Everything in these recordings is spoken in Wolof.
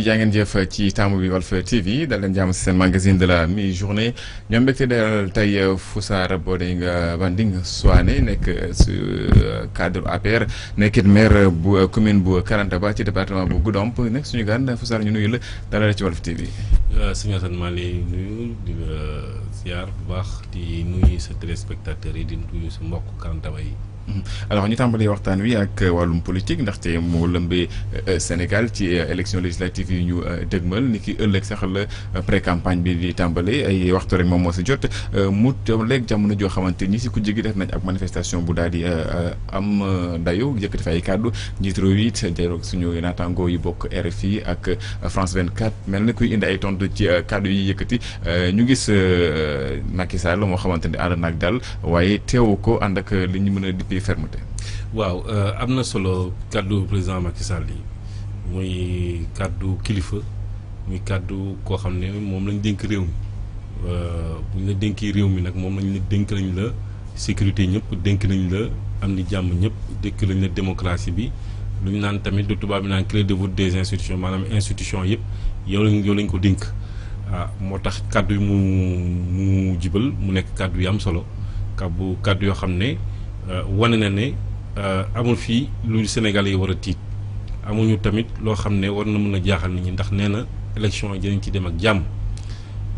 jaa ngeen jëf ci taamu bi Walf TV dal leen jàmm si seen magazine de la mi-journée ñoom mbégte dalal tey Foussara Bodinga Banding Souané nekk su cadre APR nekkit maire bu commune bu Karantaba ci département bu Goudomp nekk suñu gan Foussara ñu nuyu la dalal ci Walf TV. sëñ Assane maa lay nuyu di la ziar bu baax di nuyu sa téléspectateurs yi di nuyu sa mbokk Karantaba yi. alors ñu tàmbalee waxtaan wi ak wàllum politique ndaxte moo lëmbee Sénégal ci élection législative yi ñu dëgmal ni ki ëllëg sax la pré campagne bi di tàmbalee ay waxtu rek moom moo si jot mu léegi jamono joo xamante ni si ku jigi def nañ ak manifestation bu daal di am dayo yëkkati fa ay kàddu njiitu réew it jëroog suñu naataango yi bokk RFI ak France 24 mel na kuy indi ay tontu ci kàddu yi yëkkati ñu gis Macky Sall moo xamante ni ànd naag daal waaye teewu ko ànd ak li ñu mën a dippee fermeté. waaw am na solo kàddu président Macky Sall yi muy kàddu kilifa muy kàddu koo xam ne moom lañ dénk réew mi bu ñu la dénkee réew mi nag moom lañ la dénk nañ la sécurité ñëpp dénk nañ la am ni jàmm ñëpp dénk nañ la démocratie bi lu ñu naan tamit du tubaab bi naan clé de voûte des institutions maanaam institution yëpp yow lañ ko dénk moo tax kàddu yi mu jibal mu nekk kàddu yi am solo kàddu yoo xam ne wane na ne amul fii lu Sénégalais yi war a tiit amuñu tamit loo xam ne war na mën a jaaxal nit ñi ndax nee na élection yi dinañ ci dem ak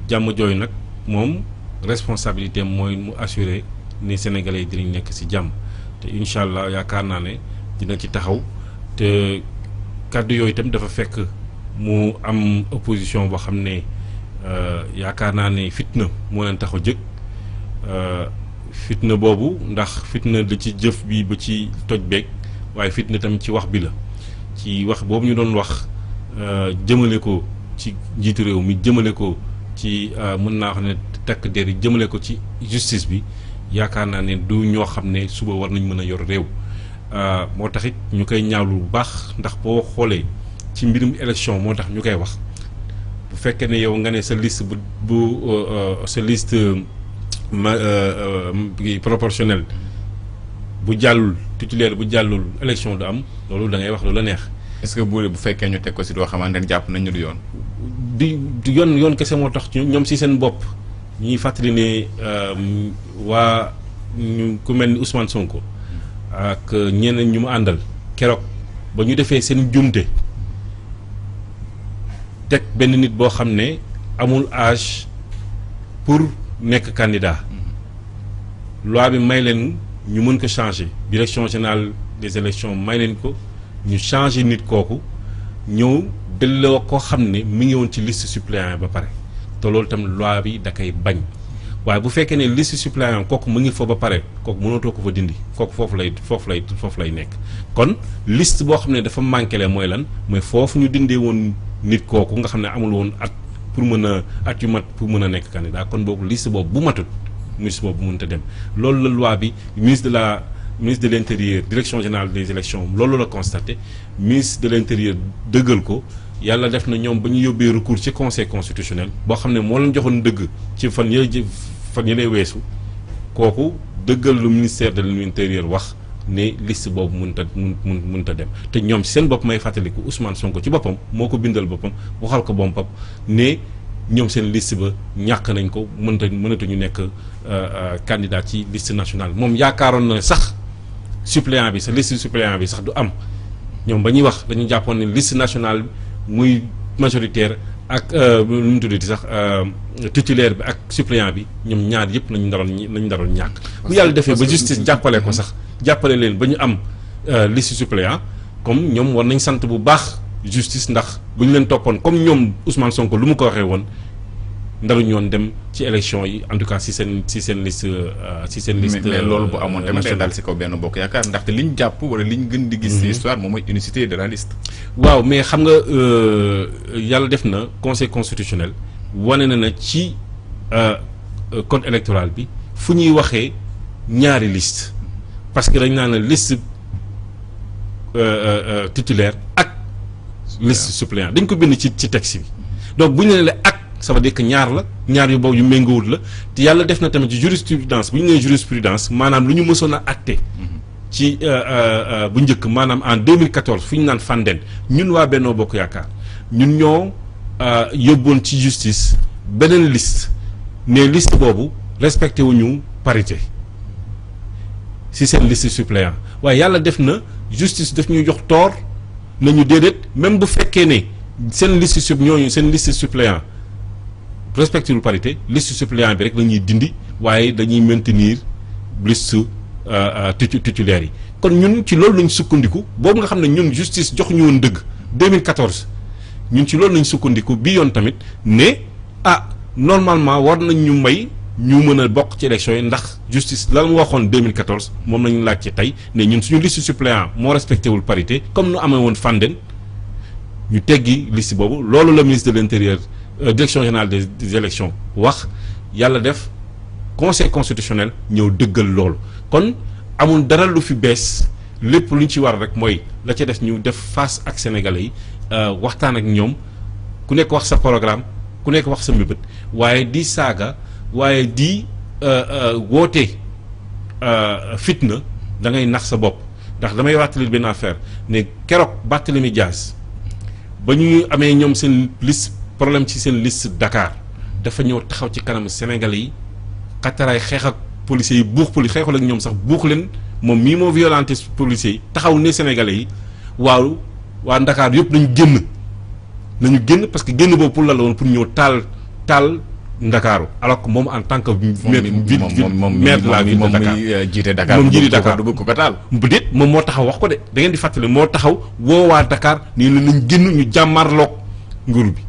jàmm jooyu nag moom responsabilité mooy mu assurer ne Sénégalais yi dinañ nekk ci jàmm te incha allah yaakaar naa ne dina ci taxaw te kàddu yooyu itam dafa fekk mu am opposition boo xam ne yaakaar naa ne fitna moo leen tax a jëkk fitna boobu ndax fitna da ci jëf bi ba ci toj beeg waaye fitna tamit ci wax bi la ci wax boobu ñu doon wax jëmale ko ci njiitu réew mi jëmale ko ci mën naa wax ne takk der yi jëmale ko ci justice bi yaakaar naa ne du ñoo xam ne suba war nañ mën a yor réew moo tax it ñu koy ñaawlu bu baax ndax boo xoolee ci mbirum élection moo tax ñu koy wax bu fekkee ne yow nga ne sa liste sa liste proportionnel bu jàllul titulaire bu jàllul élection du am loolu da ngay wax lu la neex. est-ce que bu fekkee ñu teg ko si doo xamante ne jàpp nañ ñu du yoon. du yoon kese moo tax ñoom si seen bopp ñuy fàttali ne waa ñu ku mel ni Ousmane Sonko ak ñeneen ñu mu àndal keroog ba ñu defee seen jumte teg benn nit boo xam ne amul âge pour nekk candidat loi bi may leen ñu mën ko changer direction générale des élections may leen ko ñu changer nit kooku ñëw delloo koo xam ne mi ngi woon ci liste suppléant ba pare te loolu tam loi bi da koy bañ waaye bu fekkee ne liste suppléant kooku mu ngi fa ba pare kooku mënatoo ko fa dindi kooku foofu lay nekk kon liste boo xam ne dafa manqué le mooy lan mooy foofu ñu dindee woon nit kooku nga xam ne amul woon pour mën a at yu mat pour mën a nekk candidat kon boobu liste boobu bu matut liste boobu mënut a dem loolu la loi bi ministre de l'intérieur direction générale des élections loolu la constaté ministre de l'intérieur dëggal ko yàlla def na ñoom ba ñu yóbbee recours ci conseil constitutionnel boo xam ne moo leen joxoon dëgg ci fan yële weesu kooku dëggal lu ministère de l'intérieur wax ne liste boobu mënut a dem te ñoom seen bopp may fàttaliku Ousmane Sonko ci boppam moo ko bindal boppam waxal ko boppam ne ñoom seen liste ba ñàkk nañ ko mënatuñu nekk candidat ci liste nationale moom yaakaaroon na sax suppléant bi sa liste suppléant bi sax du am ñoom ba ñuy wax dañu jàppoon ne liste nationale muy majoritaire ak lu mu tuddati sax titulaire bi ak suppléant bi ñoom ñaar yëpp nañu daroon ñàkk bu yàlla defee ba justice jàppale ko sax jàppale leen ba ñu am liste suppléant comme ñoom war nañ sant bu baax justice ndax bu ñu leen toppoon comme ñoom Ousmane Sonko lu mu ko waxee woon ndaruñu woon dem ci élection yi en tout cas si seen liste mais loolu bu amoon tamit day dal si kaw benn bokk yaakaar ndaxte liñ jàpp wala liñ gën di gis ci histoire moom mooy unicité de la liste. waaw mais xam nga yàlla def na conseil constitutionnel wane na ci code électoral bi fu ñuy waxee ñaari liste parce que dañ naan liste titulaire ak liste suppléant dañ ko bind ci texte bi donc bu ñu nee la ak ça veut dire que ñaar yu boobu yu méngoowul la te yàlla def na tamit ci jurisprudence bu ñu nee jurisprudence maanaam lu ñu mësoon a acté ci bu njëkk maanaam en 2014 fu ñu naan Fandène ñun waa Benno Bokk Yaakaar ñun ñoo yóbboon ci justice beneen liste ne liste boobu respecté wuñu parité si seen liste suppléant waaye yàlla def na justice daf ñuy jox tort nañu déedéet même bu fekkee ne seen liste seen liste suppléant respecté wul parité liste suppléant bi rek la ñuy dindi waaye dañuy maintenir liste titulaire yi kon ñun ci loolu lañ sukkandiku boobu nga xam ne ñun justice jox ñu woon dëgg 2014 ñun ci loolu lañ sukkandiku bi yoon tamit ne normalement war nañ ñu may ñu mën a bokk ci élection yi ndax justice lan mu waxoon 2014 moom lañu laaj ci tey ne ñun suñu liste suppléant moo respecté wul parité comme nu amee woon Fandène ñu teggi liste boobu loolu la ministre de l'intérieur direction générale des élections wax yàlla def conseil constitutionnel ñëw dëggal loolu kon amul dara lu fi bees lépp lu ñu ci war rek mooy la ca def ñu def face ak sénégalais yi waxtaan ak ñoom ku nekk wax sa programme ku nekk wax sa mbébét waaye di saaga waaye di woote fitna da ngay nax sa bopp ndax damay waxtali benn affaire ne keroog Barthélémy Dias ba ñu amee ñoom seen liste problème ci seen liste Dakar dafa ñëw taxaw ci kanam sénégalais yi xataraay xeex ak policiers yi buux xeexul ak ñoom sax buux leen moom mii moo violenté policiers yi taxaw ne sénégalais yi waaw waa Dakar yëpp nañu génn parce que génn boobu pour la woon pour ñëw taal Ndakaaru alors que moom en tant que maire de la ville de Dakar jiite Dakar moom jiite Dakar du bëgg ko taal bu déet moom moo taxaw wax ko de da ngeen di fàttali moo taxaw woowaa Dakar nii la nañ génn ñu jàmmarloog nguur bi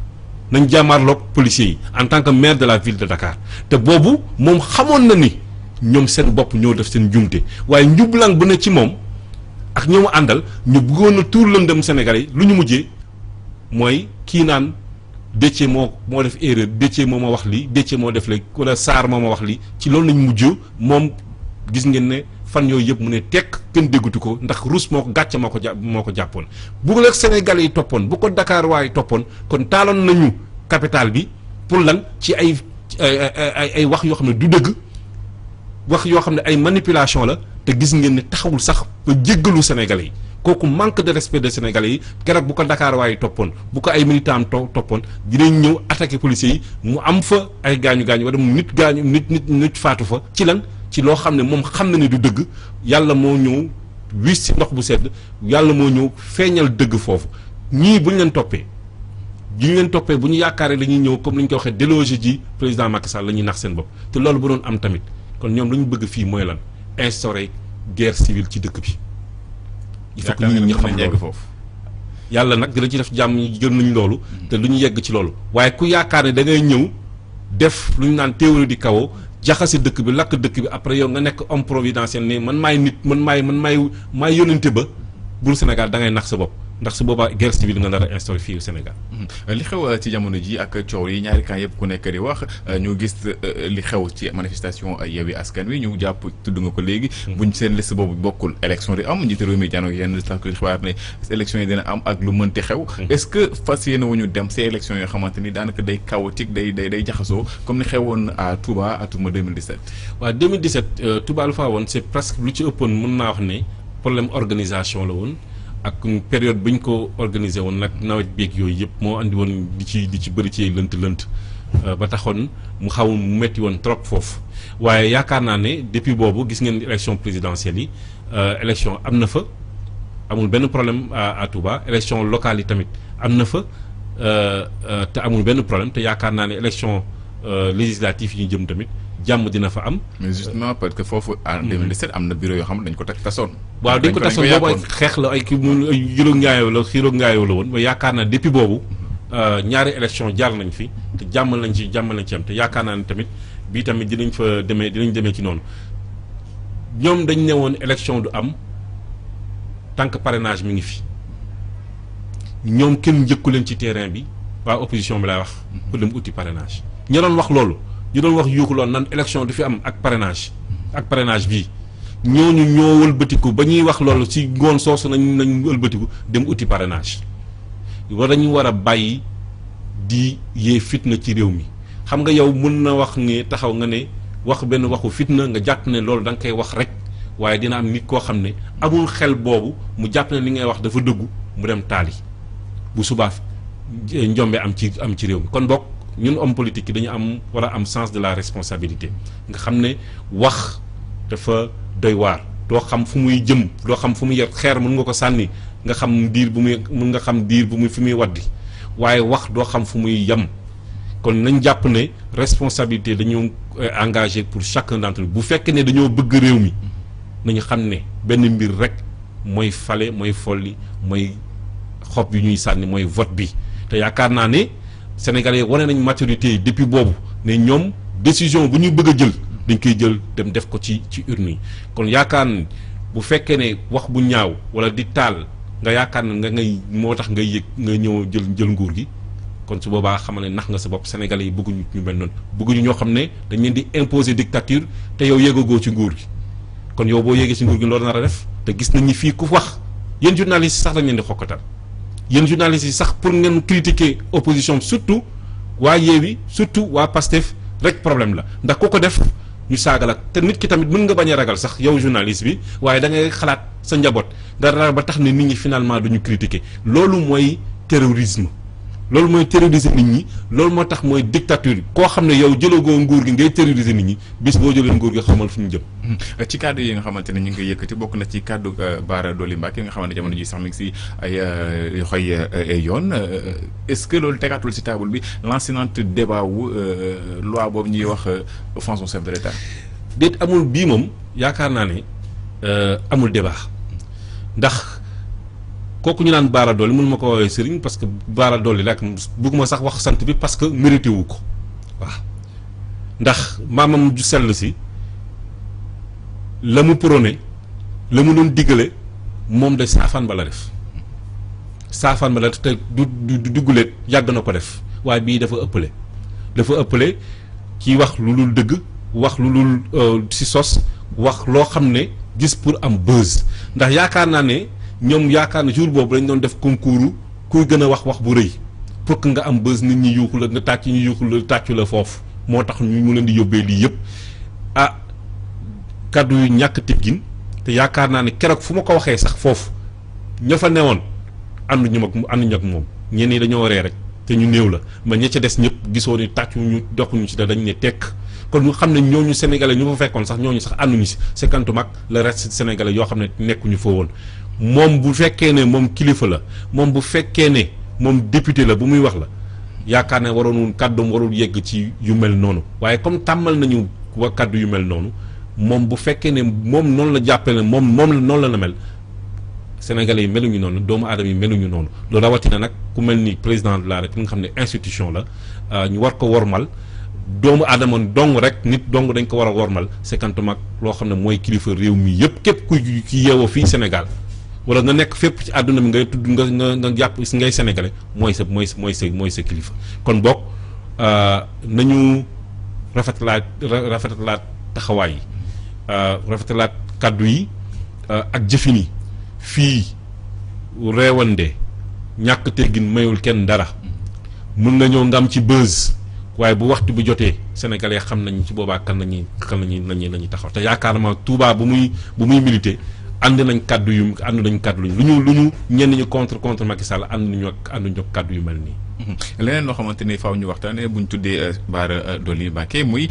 nañ jàmmarloog policiers yi en tant que maire de la ville de Dakar te boobu moom xamoon na ni ñoom seen bopp ñoo def seen njumte waaye njublang bu ne ci moom ak ñoo mu àndal ñu bëggoon a tuur lëndëm Sénégalais yi lu ñu mujjee mooy kii naan Déthié moo def erreur Déthié moo ma wax lii Déthié moo def léegi wala Sarr moo ma wax lii ci loolu lañ mujj moom gis ngeen ne fan yooyu yëpp mu ne tekk kenn déggatu ko ndax rus moo ko gàcce moo ko jàppoon bu la Sénégalais yi toppoon bu ko Dakar waaye toppoon kon taaloon nañu capital bi pour lan ci ay wax yoo xam ne du dëgg wax yoo xam ne ay manipulation la te gis ngeen ne taxawul sax ba jéggalu Sénégalais yi kooku manque de respect des Sénégalais yi keroog bu ko Dakar waaye toppoon bu ko ay militants toppoon dinañ ñëw attaquer policiers yi mu am fa ay gaañu-gaañu wala mu nit faatu fa ci lan ci loo xam ne moom xam na ne du dëgg yàlla moo ñëw wis si ndox bu sedd yàlla moo ñëw feeñal dëgg foofu ñii bu ñu leen toppee bu ñu yaakaaree dañuy ñëw comme ni ñu ko waxee déloger ji président Macky Sall la ñuy nax seen bopp te loolu bu doon am tamit kon ñoom lu ñu bëgg fii mooy lan instaurer guerre civile ci dëkk bi. il faut que nit ñi xam loolu foofu yàlla nag dina ci def jàmm ñu gën nañ loolu te lu ñu yegg ci loolu waaye ku yaakaar ne da ngay ñëw def lu ñu naan théorie du chaos jaxase dëkk bi lakk dëkk bi après yow nga nekk homme providentiel ne man maay nit man maay yónnante ba bul Sénégal da ngay nax sa bopp ndax su boobaa guerre civile nga nar a instauré fii Sénégal. li xew ci jamono ji ak coow yi ñaari camp yëpp ku nekk di wax ñu gis li xew ci manifestation Yewwi Askan Wi ñu jàpp tudd nga ko léegi. buñ seen liste boobu bokkul élection di am njiitu réew mi jànn ak yenn xibaar ne élection yi dina am ak lu mënti xew. est-ce que fas yéene wu ñu dem ces élections yoo xamante ni daanaka day chaotique day jaxasoo comme ni xewoon à Touba atuma 2017. waaw 2017 Touba lu faa woon c'est presque lu ci ëppoon mën naa wax ne problème organisation la woon. ak période bi ñu ko organisé woon nag nawet beeg yooyu yëpp moo andi woon di ci bëri ci lënt ba taxoon mu xaw mu metti woon trop foofu waaye yaakaar naa ne depuis boobu gis ngeen élection présidentielle yi élection am na fa amul benn problème à Touba élection locale yi tamit am na fa te amul benn problème te yaakaar naa ne élection législative yi ñu jëm tamit jàmm dina fa am. mais justement parce que foofu en 2017 am na bureau yoo xam ne dañ ko tasoon. waaw dañ ko tasoon boobu xeex la ay kii mu xiiroo ngaayoo la woon mais yaakaar naa depuis boobu ñaari élection jaar nañ fi te jàmm lañ ci am te yaakaar naa ne tamit bii tamit dinañ demee ci noonu ñoom dañ ne woon élection du am tant que parrainage mi ngi fi ñoom kenn njëkku leen ci terrain bi waa opposition bi laay wax pour dem uti parrainage ña doon wax loolu. ñu doon wax yuuxu loon nan élection du fi am ak parrainage bii ñooñu ñoo wëlbatiku ba ñuy wax loolu ci ngoon soosu nañ wëlbatiku dem uti parrainage dañu war a bàyyi di yee fitna ci réew mi xam nga yow mën na wax ne taxaw nga ne wax benn waxu fitna nga jàpp ne loolu da nga koy wax rek waaye dina am nit koo xam ne amul xel boobu mu jàpp ne li ngay wax dafa dëggu mu dem taali bu subaa njombe am ci réew mi kon bokk ñun homme politique yi dañu war a am sens de la responsabilité nga xam ne wax dafa doy waar doo xam fu muy jëm doo xam fu muy yer xeer mën nga ko sànni nga xam diir bu muy fi muy waddi waaye wax doo xam fu muy yem kon nañ jàpp ne responsabilité dañoo engagé pour chacun d'entre nous bu fekkee ne dañoo bëgg réew mi nañu xam ne benn mbir rek mooy fale mooy folli mooy xob yu ñuy sànni mooy vote bi te yaakaar naa ne Sénégalais wane nañ maturité depuis boobu ne ñoom décision bu ñu bëgg a jël dañ koy jël dem def ko ci urne yi kon yaakaar ne bu fekkee ne wax bu ñaaw wala di taal nga yaakaar ne nga ngay moo tax ngay yëg nga ñëw jël nguur gi kon su boobaa xamal ne nax nga sa bopp Sénégalais yi bëgguñu ñu mel noonu bëgguñu ñoo xam ne dañ leen di imposer dictature te yow yéegagoo ci nguur gi kon yow boo yéegee ci nguur gi loolu nar a def te gis nañ ni fii ku wax yéen journalistes yi sax dañ leen di xokkatal yéen journalistes yi sax pour ngeen critiquer opposition surtout waa Yewwi surtout waa Pastef rek problème la ndax ku ko def ñu saagal ak te nit ki tamit mën nga bañ a ragal sax yow journaliste bi waaye da ngay xalaat sa njaboot nga ragal ba tax ne nit ñi finalement duñu critiquer loolu mooy terrorisme loolu mooy terroriser nit ñi loolu moo tax mooy dictature koo xam ne yow jëlagoo nguur gi ngay terroriser nit ñi bis boo jëlee nguur gi xamal fu ñu jëm. ci kàddu yi nga xamante ne ñu ngi koy yëkkati bokk na ci kàddu Bara Dolly Mbacké nga xamante ne jamono ji sax mi ngi si ay xoy ay yoon est-ce que loolu tegaatul si table bi lancinante débat wu loi boobu ñuy wax offense au chef de l'État. déet amul bii moom yaakaar naa ne amul débat ndax. kooku ñu naan Bara Dolly mun ma ko woowee sëriñ parce que Bara Dolly rek bëgguma sax wax sant bi parce que mérité wu ko waaw ndax maamam ju sell si la mu prôné la mu doon diggale moom de saafaan ba la def saafaan ba la def te du dugguleet yàgg na ko def waaye bii dafa ëppale ci wax lu dul dëgg wax lu dul si sos wax loo xam ne gis pour am buzz ndax yaakaar naa ne ñoom yaakaar na jour boobu dañ doon def concours kuy gën a wax bu rëy pour que nga am bës nit ñi yuuxu la nga tàcc ñu yuuxu la tàccu la foofu moo tax ñu mu leen di yóbbee lii yëpp kaddu yu ñàkk teggin te yaakaar naa ne keroog fu ma ko waxee sax foofu ña fa newoon ànduñu ak moom ñenn ñi dañoo ree rek te ñu néew la ma ña ca des ñëpp gisoo ni tàccu ñu doxuñu ci da dañ ne tekk kon ñu xam ne ñooñu sénégalais ñu fa fekkoon sax ñooñu sax ànduñu si cinquante mag le reste sénégalais yoo xam ne nekkuñu fa woon moom bu fekkee ne moom kilifa la moom bu fekkee ne moom député la bu muy wax la yaakaar ne waroon kàddoom warul yegg ci yu mel noonu waaye comme tàmmal nañu wa kàddu yu mel noonu moom bu fekkee ne moom noonu la jàppee ne moom noonu la na mel sénégalais yi meluñu noonu doomu aadama yi meluñu noonu loolu rawatina nag ku mel ni président de la République nga xam ne institution la ñu war ko wormal doomu aadama dong rek nit dong dañ ko war a wormal cinquante mag loo xam ne mooy kilifa réew mi yëpp képp ku yeewoo fii Sénégal wala nga nekk fépp ci àdduna bi ngay tudd nga jàpp ngay sénégalais mooy sa kilifa kon bokk nañu rafetalaat taxawaay yi rafetalaat kàddu yi ak jëfin yi fii reewande ñàkk teggin mayul kenn dara mën nga ñëw nga am ci buzz waaye bu waxtu bi jotee sénégalais xam nañ ci boobaa kan nañuy taxaw te yaakaar naa Touba bu muy militer ànd nañ kàddu lu ñu ñenn ñu contre Macky Sall ànduñu ak kàddu yu mel nii. leneen loo xamante ni faaw ñu waxtaanee bu ñu tuddee Bara Dolly Mbacké muy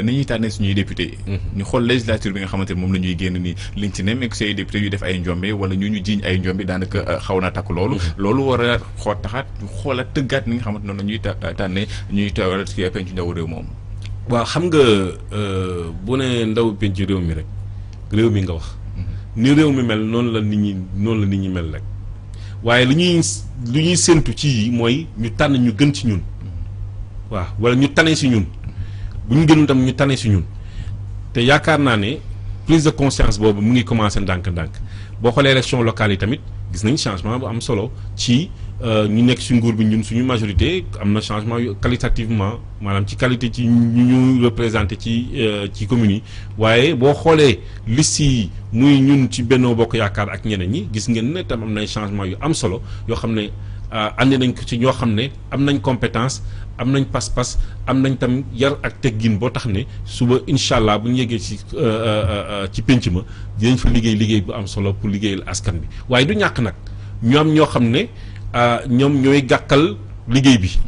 ni ñuy tànnee suñuy député. ñu xool législature bi nga xamante ni moom la ñuy génn ni liñ ci nemmeeku say député yu def ay njombe wala ñu jiiñ ay njombe daanaka xaw na takk loolu. loolu war a taxaat ñu xoolaat tëggaat ni nga xamante noonu la ñuy tànnee ñuy teewal ci pencu ndaw réew moom. waaw xam nga bu ne ndaw pencu réew mi rek réew mi nga wax. ni réew mi mel noonu la nit ñi mel rek waaye lu ñuy séntu ci mooy ñu tànn ñu gën ci ñun waaw wala ñu tane si ñun bu ñu gënul tam ñu tane si ñun te yaakaar naa ne prise de conscience boobu mu ngi commencé ndànk-ndànk boo xoolee élection locale yi tamit gis nañ changement bu am solo ci ñu nekk ci nguur bi ñun suñu majorité am na changement yu qualitativement maanaam ci qualité ci ñu représenté ci communes yi waaye boo xoolee liste yi muy ñun ci Benno Bokk Yaakaar ak ñeneen ñi gis ngeen ne tam am nay changement yu am solo yoo xam ne andi nañ ko ci ñoo xam ne am nañ compétence am nañ pas-pas am nañ tam yar ak teggin boo tax ne suba incha allah bu ñu yeggee ci pénc ma dinañ fa liggéey bu am solo pour liggéeyal askan bi waaye du ñàkk nag ñu am ñoo xam ne ñoom ñooy gàkkal liggéey bi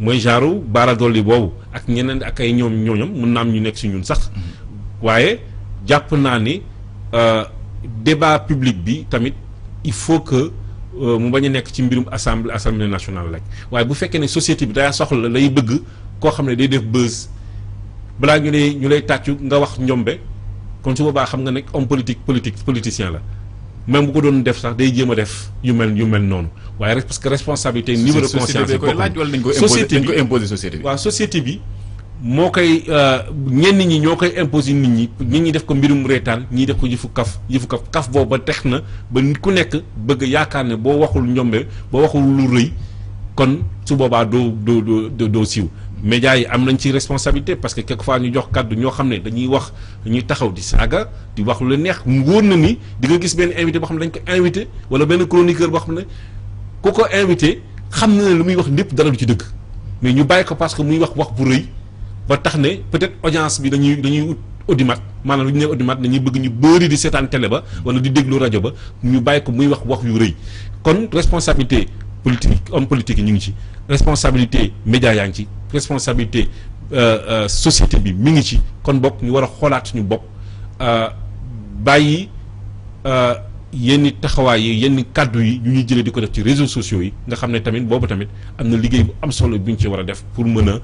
mooy genre baara dolli boobu ak ñeneen ak ay ñooñam mun na am ñu nekk si ñun sax waaye jàpp naa ni débat public bi tamit il faut que mu bañ a nekk ci mbirum assemblée nationale rek waaye bu fekkee ne société bi daa soxla lay bëgg koo xam ne day def buzz balaa ñu lay tàccu nga wax njombe kon su boobaa xam nga nekk homme politicien la même bu ko doon def sax day jéem a def yu mel noonu waaye parce que responsabilité niveau de conscience bi société bi dañ ko imposer société bi. waaw société bi moo koy ñenn ñi ñoo koy imposer nit ñi def ko mbirum reetaan ñii def ko yëfu kaf boobu ba tex na ba nit ku nekk bëgg yaakaar ne boo waxul njombe boo waxul lu rëy kon su boobaa doo siiw. médias yi am nañ ci responsabilité parce que quelquefois ñu jox kàddu ñoo xam ne dañuy taxaw di saaga di wax lu neex mu wóor na ni di nga gis benn invité boo xam ne dañ ko invité wala benn chroniqueur boo xam ne ku ko invité xam na ne lu muy wax lépp dara du ci dëgg mais ñu bàyyi ko parce que muy wax bu rëy ba tax ne peut-être audience bi dañuy ut audimat maanaam lu ñu ne audimat dañuy bëgg ñu bëri di seetaan télé ba wala di déglu rajo ba ñu bàyyi ko muy wax yu rëy kon responsabilité politique homme politique yi ñu ngi ci responsabilité média yaa ngi ci responsabilité société bi mi ngi ci kon bokk ñu war a xoolaat suñu bopp bàyyi yenn taxawaay yi yenn kàddu yi ñu ñuy jëlee di ko def ci réseaux sociaux yi nga xam ne tamit boobu tamit am na liggéey bu am solo bu ñu ci war a def pour mën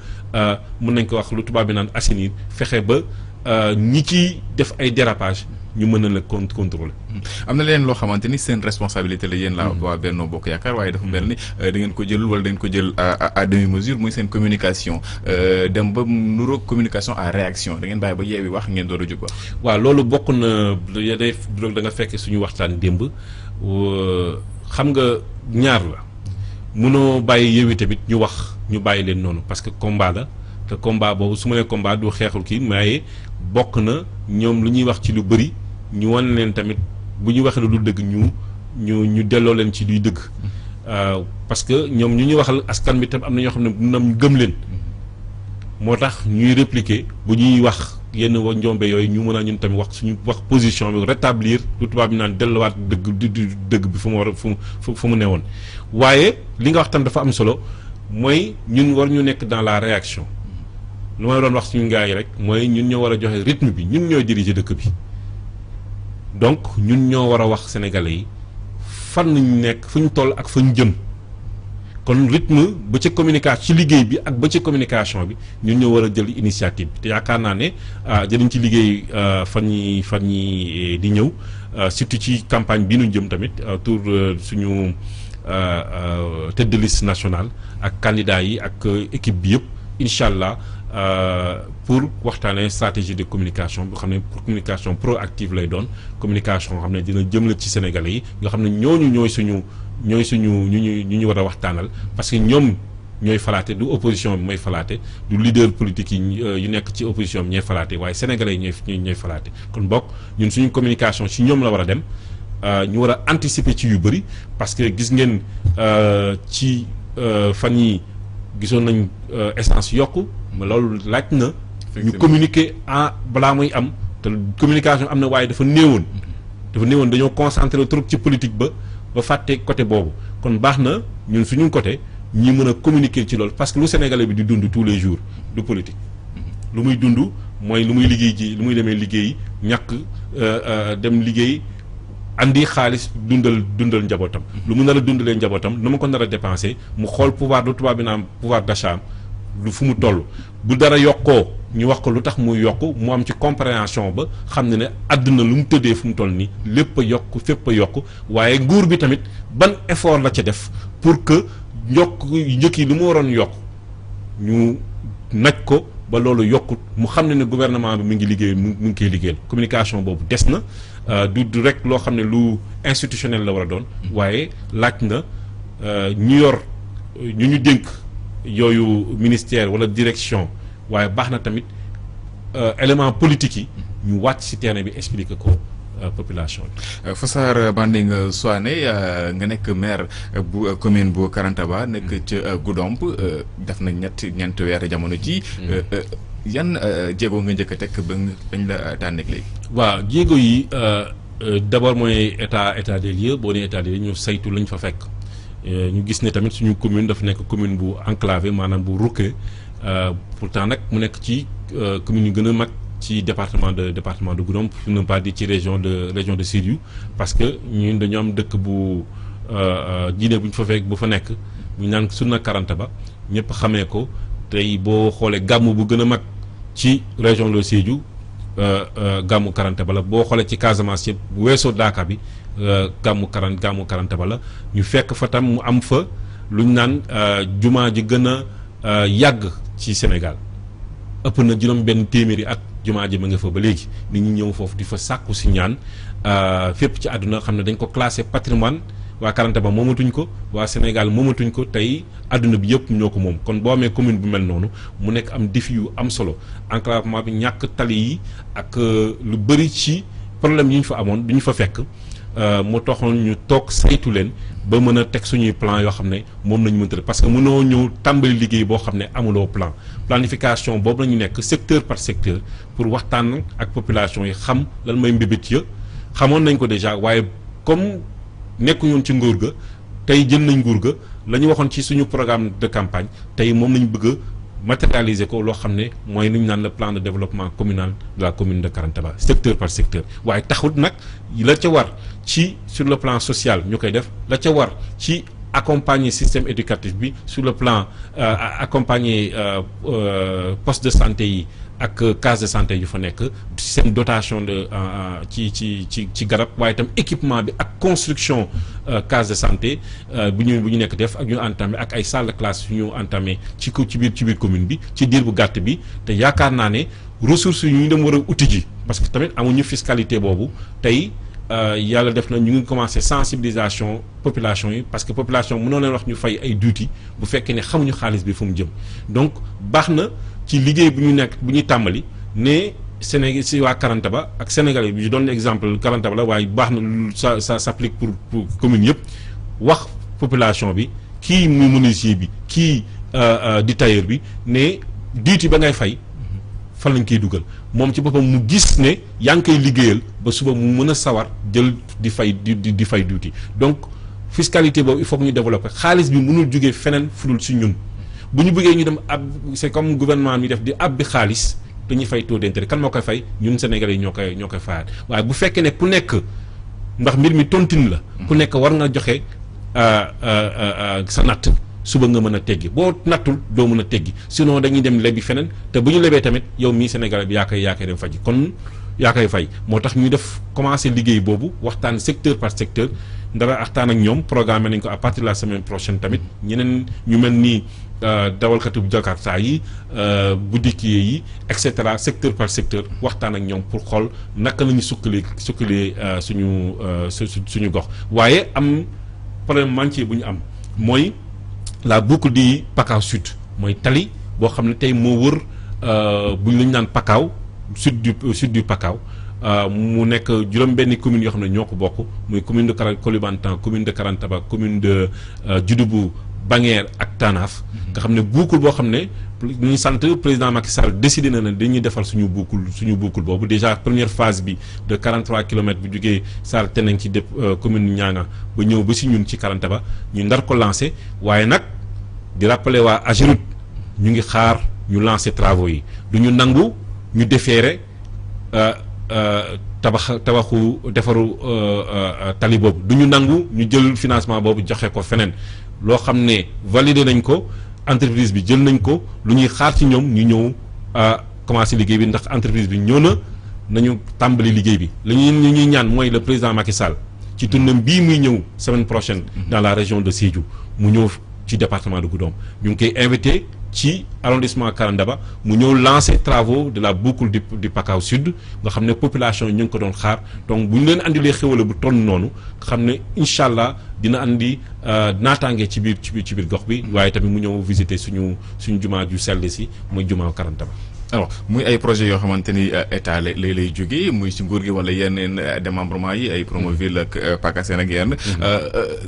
nañ ko wax lu tubaab bi naan assainir fexe ba ñi ciy def ay dérapage ñu mën na la contrôler. am na leen loo xamante ni seen responsabilité la yéen la waa Benno Bokk Yaakaar waaye dafa mel ni da ngeen ko jël wala da ngeen ko jël à demi mesure muy seen communication dem ba nuroog communication à réaction da ngeen bàyyi ba yeewi wax ngeen door a jóg wax. waaw loolu bokk na day da nga fekk suñu waxtaan démb xam nga ñaar la mënoo bàyyi yeewi tamit ñu wax ñu bàyyi leen noonu parce que combat la te combat boobu su ma nee combat du xeexul kii mais bokk na ñoom lu ñuy wax ci lu bëri ñu wan leen tamit bu ñu waxee lu dëgg ñu delloo leen ci luy dëgg parce que ñoom ñu ñuy waxal askan bi tam am na ñoo xam ne nam gëm leen moo tax ñuy répliquer bu ñuy wax yenn wa njombe yooyu ñu mën a ñun tamit wax suñu wax position bi rétablir lu tubaab bi naan delluwaat dëgg bi fu mu war a fu mu newoon waaye li nga wax tam dafa am solo mooy ñun war ñu nekk dans la réaction lu may doon wax suñu gars yi rek mooy ñun ñoo war a joxe rythme bi ñun ñoo diriger dëkk bi donc ñun ñoo war a wax sénégalais yi fan nañu nekk fu ñu toll ak fa ñu jëm kon rythme ba ca communication ci liggéey bi ak ba ca communication bi ñun ñoo war a jël initiative bi te yaakaar naa ne jëliñ ci liggéey fan yi di ñëw surtout ci campagne bi ñu jëm tamit autour suñu tête de liste nationale ak candidats yi ak équipe bi yëpp incha allah pour waxtaanee stratégie de communication boo xam ne pour communication proactive lay doon communication nga xam ne dina jëmale ci Sénégalais yi nga xam ne ñooñu ñooy suñu ñu war a waxtaanal parce que ñoom ñooy falaate du opposition bi mooy falaate du leader politique yi yu nekk ci opposition bi ñooy falaate waaye Sénégalais yi ñooy falaate kon bokk ñun suñu communication ci ñoom la war a dem ñu war a anticiper ci yu bëri parce que gis ngeen ci fan yi gisoon nañ essence yokku ma loolu laaj na ñu communiquer balaa muy am te communication am na waaye dafa néewoon dañoo concentré trop ci politique ba fàtte côté boobu kon baax na ñun suñu côté ñi mën a communiquer ci loolu parce que lu Sénégalais bi di dund tous les jours du politique lu muy dund mooy lu muy liggéey ji lu muy demee liggéey ñàkk dem liggéey andi xaalis dundal njabootam lu mu nar a dundalee njabootam nu ma ko nar a dépensé mu xool pouvoir du tubaab bi naan pouvoir d'achat lu fu mu toll bu dara yokkoo ñu wax ko lu tax muy yokk mu am ci compréhension ba xam ne àdduna lu mu tëddee fu mu toll nii lépp a yokk fépp a yokk waaye nguur bi tamit ban effort la ca def pour que njëkk yi lu mu waroon yokk ñu naj ko ba loolu yokkut mu xam ne gouvernement bi mu ngi liggéey mu ngi koy liggéeyal communication boobu des na du rek loo xam ne lu institutionnel la war a doon waaye laaj na ñu dénk yooyu ministère wala direction waaye baax na tamit élément politique yi ñu wàcc ci terrain bi expliquer ko population bi. Fossar Banding Souané nga nekk maire bu commune bu Karantaba nekk ca Goudomp def na ñeent weer jamono ji yan jéego nga njëkk a teg ba dañ la tànneeg léegi. waaw jéego yi d'abord mooy état des lieux boo nee état des lieux ñu saytu lañ fa fekk ñu gis ne tamit suñu commune dafa nekk commune bu enclavé maanaam bu rukkee pourtant nag mu nekk ci commune yu gën a mag ci département de Goudomp pour ne pas dire ci région de Sédhiou parce que ñun dañu am dëkk bu diine bu ñu fa fekk bu fa nekk ñu naan Sunna Karantaba ñëpp xamee ko tey boo xoolee gàmmu bu gën a mag ci région de Sédhiou gàmmu Karantaba la boo xoolee ci Casamance yëpp bu weesoo Daaka bi gàmmu Karantaba la ñu fekk fa tam mu am fa lu ñu naan jumaa ji gën a yàgg ci Sénégal ëpp na juróom benn téeméeri at jumaa ji ma nga fa ba léegi nit ñi ñëw foofu di fa sàkku si ñaan fépp ci àdduna xam ne dañ ko classé patrimoine waa Karantaba moomatuñ ko waa Sénégal moomatuñ ko tey àdduna bi yëpp ñoo ko moom kon boo amee commune bu mel noonu mu nekk am défi yu am solo enclavement bi ñàkk tali yi ak lu bëri ci problème yi ñu fa amoon du ñu fa fekk mu taxoon ñu toog saytu leen ba mën a teg suñuy plan yoo xam ne moom nañu mënta parce que mënoo ñëw tàmbali liggéey boo xam ne amuloo plan planification boobu la ñu nekk secteur par secteur pour waxtaan ak population yi xam lan mooy mbébét ya xamoon nañ ko déjà waaye comme nekkuñoon ci nguur ga tey jël nañ nguur ga la ñu waxoon ci suñu programme de campagne tey moom lañ bëgg a matérialiser ko loo xam ne mooy lu ñu naan le plan de développement communal de la commune de Karantaba secteur par secteur waaye taxut nag la ca war ci sur le plan social ñu koy def la ca war ci accompagner système éducatif bi sur le plan accompagner poste de santé yi ak case de santé yu fa nekk seen dotation de ci garab waaye itam équipement bi ak construction case de santé bu ñu nekk def ak ñu entamé ak ay salle de classe yu ñu entamé ci biir commune bi ci diir bu gàtt bi te yaakaar naa ne ressources yu ñu dem war a uti ji parce que tamit amuñu fiscalité boobu tey yàlla def na ñu ngi commencé sensibilisation population yi parce que population mënoo leen wax ñu fay ay duuti bu fekkee ne xamuñu xaalis bi fu mu jëm donc baax na ci liggéey bu ñuy tàmbali ne Sénégal si waa Karantaba ak Sénégalais bi je donne exemple Karantaba la waaye baax na ça s'applique pour commune yëpp wax population bi kii muy menuisier bi kii di tailleur bi ne duuti ba ngay fay fan lañ koy dugal moom ci boppam mu gis ne yaa ngi koy liggéeyal ba suba mu mën a sawar jël di fay di fay duuti donc fiscalité boobu il faut que ñu développer xaalis bi mënul jógee feneen fudul si ñun bu ñu bëggee ñu dem ab c'est comme gouvernement mi def di ab bi xaalis dañuy fay taux d'intérêt kan moo koy fay ñun Sénégalais yi ñoo koy fayaat waaye bu fekkee ne ku nekk ndax mbir mi tontine la ku nekk war nga joxe sa natt suba nga mën a teggi boo nattul doo mën a teggi sinon dañuy dem lebi feneen te bu ñu lebee tamit yow mii Sénégalais bi yaa koy dem faji kon yaa koy fay moo tax ñu def commencé liggéey boobu waxtaan secteur par secteur ndara waxtaan ak ñoom programme nañ ko à partir de la semaine prochaine tamit ñeneen ñu mel nii dawalkatu Jakarta yi boutique yi et cetera secteur par secteur waxtaan ak ñoom pour xool naka la ñu sukkalee suñu gox waaye am problème manqué bu ñu am mooy la boucle du Pakao Sud mooy tali boo xam ne tey moo wër bu ñu la ñu naan Pakao sud du Pakao mu nekk juróom-benni commune yoo xam ne ñoo ko bokk muy commune de Koulibantang commune de Karantaba commune de Dioudoubou Banguère ak Tanaf nga xam ne boucle boo xam ne ñu sant président Macky Sall décidé na ne dañuy defal suñu boucle boobu déjà première phase bi de 43 kilomètres bu jógee Sall Teneng ci commune Nianga ba ñëw ba si ñun ci Karantaba ñu ndar ko lancé waaye nag di rappeler waa AGEROUTE ñu ngi xaar ñu lancé travaux yi du ñu nangu ñu déférer tabaxu defaru tali boobu du ñu nangu ñu jël financement boobu joxe ko feneen loo xam ne validé nañ ko entreprise bi jël nañ ko lu ñuy xaar ci ñoom ñu ñëw commencé liggéey bi ndax entreprise bi ñëw nañu tàmbali liggéey bi la ñuy ñaan mooy le président Macky Sall ci tournée bii muy ñëw semaine prochaine dans la région de Sédhiou mu ñëw ci département de Goudomp ñu ngi koy invité ci arrondissement Karantaba mu ñëw lancer travaux de la boucle du Pakao Sud nga xam ne population yi ñu ngi ko doon xaar donc bu ñu leen andilee xéwale bu toll noonu nga xam ne incha allah dina andi naataange ci biir gox bi waaye tamit mu ñëw visiter suñu jumaa ju sell si muy jumaa Karantaba. alors muy ay projets yoo xamante ni état lay jógee muy ci nguur gi wala yeneen démembrement yi ay Promoville ak PACASEN ak yenn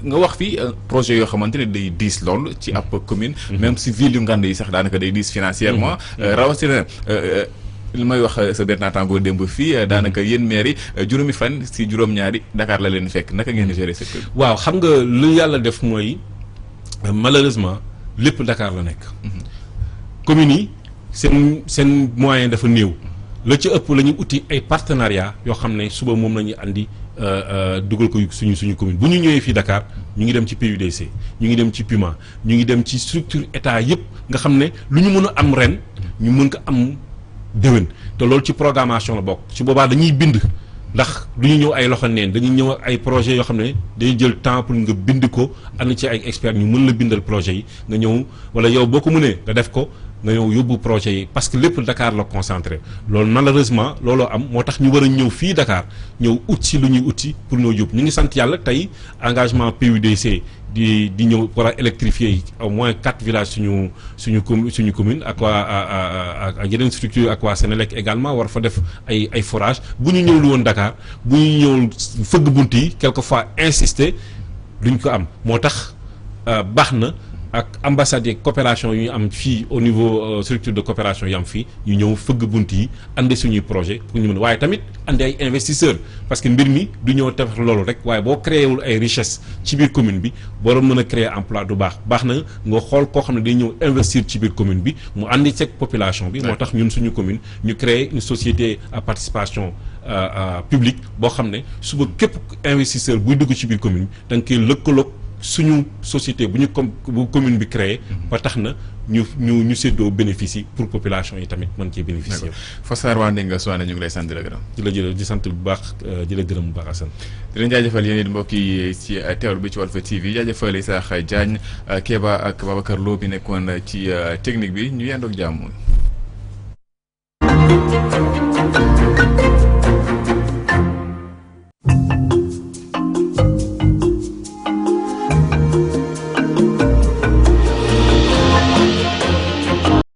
nga wax fi projet yoo xamante ni day diis lool ci ab commune même si ville yu ngand yi sax daanaka day diis financièrement rawatina li may wax sa benn naataangoo démb fii daanaka yéen maire yi juróomi fan si juróom-ñaari Dakar la leen fekk naka ngeen di gérer secteur bi. waaw xam nga lu yàlla def mooy malheureusement lépp Dakar la nekk. communes yi seen moyen dafa néew. la ci ëpp la ñu uti ay partenariat yoo xam ne suba moom la ñuy andi dugal ko suñu commune bu ñu ñëwee fii Dakar ñu ngi dem ci PUDC ñu ngi dem ci PUMA ñu ngi dem ci structure état yëpp nga xam ne lu ñu mën a am ren ñu mën ko am déwén te loolu ci programmation la bokk ci boobaa dañuy bind ndax du ñu ñëw ay loxo neen dañuy ñëw ak ay projets yoo xam ne day jël temps pour nga bind ko ànd ci ay experts ñu mën la bindal projet yi nga ñëw wala yow boo ko mënee nga def ko nga ñëw yóbbu projet yi parce que lépp Dakar la concentré loolu malheureusement looloo am moo tax ñu war a ñëw fii Dakar ñëw ut si lu ñuy ut si pour ñoo yóbbu ñu ngi sant yàlla tey engagement PUDC di ñëw war a électrifier au moins 4 villages suñu commune ak waa ak yeneen structure ak waa Sénélec également war fa def ay forage bu ñu ñëwlu woon Dakar bu ñu ñëw fëgg bunt yi quelquefois insister duñ ko am moo tax baax na ak ambassade yeeg coopération yu ñu am fii au niveau structure de coopération yu am fii ñu ñëw fëgg bunt yi andi suñuy projet pour ñu mën waaye tamit andi ay investisseurs parce que mbir mi du ñëw tabax loolu rek waaye boo créé wul ay richesse ci biir commune bi boo mën a créer emploi du baax na nga xool koo xam ne day ñëw investir ci biir commune bi mu andi ceeg population bi. moo tax ñun suñu commune ñu créer une société à participation publique boo xam ne suba képp investisseur buy dugg ci biir commune bi da nga koy lëkkaloog suñu société bu commune bi créé ba tax na ñu séddoo bénéfice yi pour population yi tamit mën cee bénéficier. Fossar waa Ndinga Souane ñu ngi lay sant di la gërëm. di sant bu baax di la gërëm bu baax Assane. di leen jaajëfal yéen it mbokk yi ci teewlu bi ci Walf TV jaajëfal Isaaxa Diagne Kéba ak Babacar Lo bi nekkoon ci technique bi ñu yendoog jàmm.